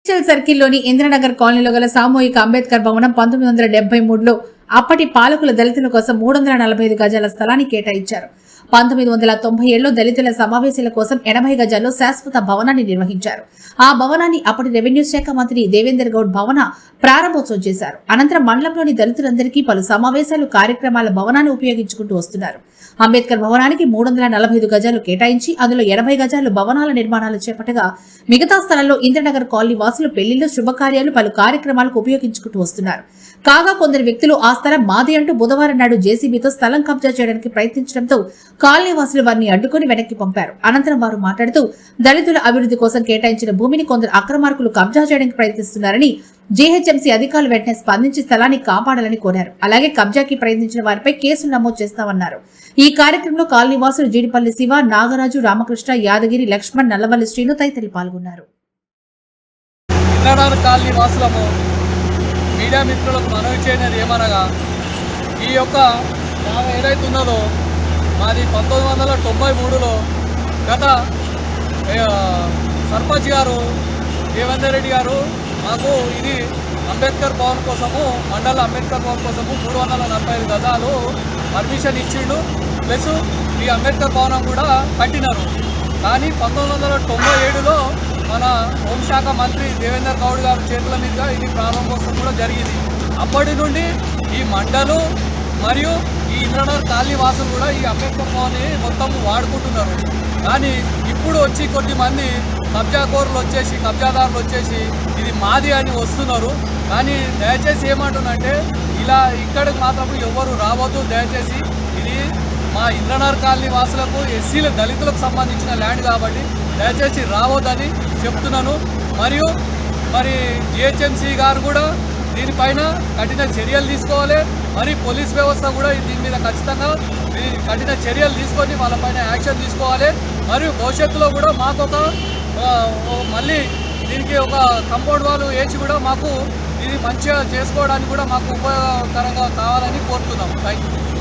మేడ్చల్ సర్కిల్లోని ఇంద్రనగర్ కాలనీలో గల సామూహిక అంబేద్కర్ భవనం 1973లో అప్పటి పాలకుల దళితుల కోసం 345 గజాల స్థలాన్ని కేటాయించారు. 1997లో దళితుల సమావేశాల కోసం 80 గజాల్లో శాశ్వత భవనాన్ని నిర్వహించారు. ఆ భవనాన్ని అప్పటి రెవెన్యూ శాఖ మంత్రి దేవేందర్ గౌడ్ భవన ప్రారంభోత్సవం చేశారు. అనంతరం మండలంలోని దళితులందరికీ పలు సమావేశాలు, కార్యక్రమాల భవనాన్ని ఉపయోగించుకుంటూ వస్తున్నారు. అంబేద్కర్ భవనానికి 345 గజాలు కేటాయించి అందులో 80 గజాలు భవనాల నిర్మాణాలు చేపట్టగా మిగతా స్థలంలో ఇంద్రనగర్ కాలనీ వాసులు పెళ్లిళ్లు, శుభకార్యాలు, పలు కార్యక్రమాలకు ఉపయోగించుకుంటూ వస్తున్నారు. కాగా కొందరు వ్యక్తులు ఆ స్థలం మాది అంటూ బుధవారం నాడు జేసీబీతో స్థలం కబ్జా చేయడానికి ప్రయత్నించడంతో కాలనీ వాసులు వారిని అడ్డుకుని వెనక్కి పంపారు. అనంతరం వారు మాట్లాడుతూ దళితుల అభివృద్ధి కోసం కేటాయించిన భూమిని కొందరు అక్రమార్కులు కబ్జా చేయడానికి ప్రయత్నిస్తున్నారని, జీహెచ్ఎంసీ అధికారులు వెంటనే స్పందించి స్థలాన్ని కాపాడాలని కోరారు. అలాగే కబ్జాకి ప్రయత్నించిన వారిపై కేసులు నమోదు చేస్తామన్నారు. ఈ కార్యక్రమంలో కాలనీ వాసులు జీడిపల్లి శివ, నాగరాజు, రామకృష్ణ, యాదగిరి, లక్ష్మణ్, నల్లవల్లి శ్రీను తదితరులు పాల్గొన్నారు. మీడియా మిత్రులకు మనవి చేయనిది ఏమనగా, ఈ యొక్క ఏదైతే ఉన్నదో మాది 1993లో గత సర్పంచ్ గారు దేవేందర్ రెడ్డి గారు మాకు ఇది అంబేద్కర్ భవన్ కోసము, మండల అంబేద్కర్ భవన్ కోసము 345 గజాలు పర్మిషన్ ఇచ్చిండు. ప్లస్ ఈ అంబేద్కర్ భవనం కూడా కట్టినారు. కానీ 1997లో మన హోంశాఖ మంత్రి దేవేందర్ గౌడ్ గారి చేతుల మీదుగా ఇది ప్రారంభోత్సవం కూడా జరిగింది. అప్పటి నుండి ఈ మండలు మరియు ఈ ఇంద్రనగర్ కాలనీ వాసులు కూడా ఈ అంబేద్కర్ భవన్ని మొత్తం వాడుకుంటున్నారు. కానీ ఇప్పుడు వచ్చి కొద్దిమంది కబ్జాదారులు వచ్చేసి ఇది మాది అని వస్తున్నారు. కానీ దయచేసి ఏమంటుందంటే, ఇలా ఇక్కడికి మాత్రం ఎవరు రావద్దు. దయచేసి ఇది మా ఇంద్రనగర్ కాలనీ వాసులకు, ఎస్సీల దళితులకు సంబంధించిన ల్యాండ్ కాబట్టి దయచేసి రావద్దని చెప్తున్నాను. మరి జిహెచ్ఎంసీ గారు కూడా దీనిపైన కఠిన చర్యలు తీసుకోవాలి. మరి పోలీస్ వ్యవస్థ కూడా దీని మీద ఖచ్చితంగా కఠిన చర్యలు తీసుకొని వాళ్ళపైన యాక్షన్ తీసుకోవాలి. మరియు భవిష్యత్తులో కూడా మాకు మళ్ళీ దీనికి ఒక కంపౌండ్ వాల్ వేసి కూడా మాకు ఇది మంచిగా చేసుకోవడానికి కూడా మాకు ఉపయోగకరంగా కావాలని కోరుతున్నాము. Thank you.